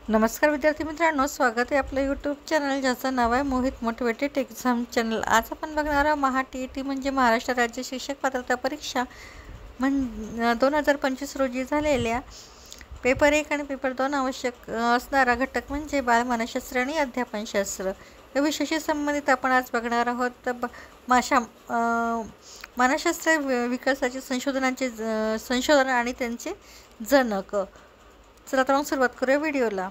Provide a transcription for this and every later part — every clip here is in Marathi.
नमस्कार विद्यार्थी मित्रांनो, स्वागत आहे आपलं यूट्यूब चॅनल ज्याचं नाव आहे मोहित मोटिवेटेड एक्झाम चॅनल। आज आपण बघणार आहोत TET म्हणजे महाराष्ट्र राज्य शिक्षक पात्रता परीक्षा 2025 रोजी झालेल्या पेपर 1 आणि पेपर 2 आवश्यक असणारा घटक म्हणजे बालमानसशास्त्र आणि अध्यापनशास्त्र या विषयाशी संबंधित आपण आज बघणार आहोत। मानसशास्त्र विकासाचे संशोधन आणि त्यांचे जनक। चला तर मग सुरुवात करूया व्हिडिओला।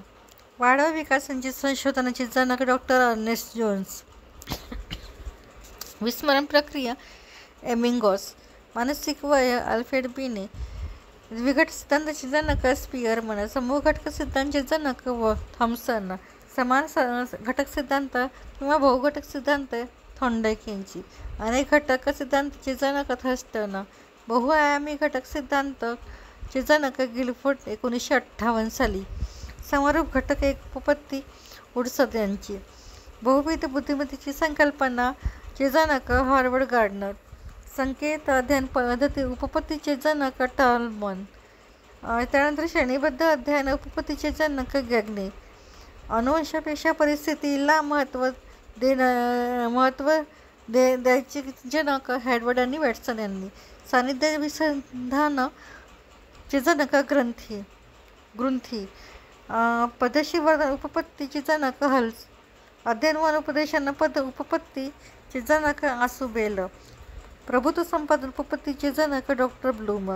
वाढव विकासांची संशोधनाचे जनक डॉक्टर अर्नेस्ट जोन्स। विस्मरण प्रक्रिया एमिंगॉस। मानसिक वय अल्फ्रेड बिने। द्विघटक सिद्धांताचे जनक स्पीअरमन। समूह घटक सिद्धांताचे जनक थॉम्सन। समान घटक सिद्धांत किंवा बहुघटक सिद्धांत थॉर्नडाईक यांची। अनेक घटक सिद्धांताचे जनक थर्स्टन। बहुआयामी घटक सिद्धांताचे जनक गिलफोर्ड 1958 साली। समरूप घटक उपपत्ती वुड्स यांची। बहुविध बुद्धिमत्तेची संकल्पना चे जनक हार्वर्ड गार्डनर। संकेत अध्ययन पद्धती उपपत्तीचे जनक टॉलमन। त्यानंतर श्रेणीबद्ध अध्ययन उपपत्तीचे जनक गॅग्ने। अनुवंशापेक्षा परिस्थितीला महत्त्व द्यायचे जनक हॅडवर्ड आणि वॅटसन यांनी। सान्निध्य विसंधान चे जनक ग्रुंथी। पदशी वर्णन उपपत्तीचे जनक हल्स। अध्ययन व उपदेशन पद उपपत्तीचे जनक आसुबेल। प्रभुत्व संपादन उपपत्तीचे जनक डॉक्टर ब्लूम।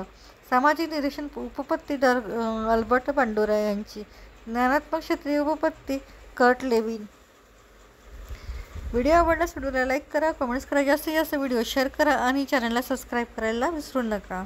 सामाजिक निरीक्षण उपपत्ती अल्बर्ट बांडोरा यांची। ज्ञानात्मक क्षेत्रीय उपपत्ती कर्ट लेविन। व्हिडिओ आवडल्यास व्हिडिओला लाईक करा, कमेंट्स करा, जास्तीत जास्त व्हिडिओ शेअर करा आणि चॅनलला सबस्क्राईब करायला विसरू नका।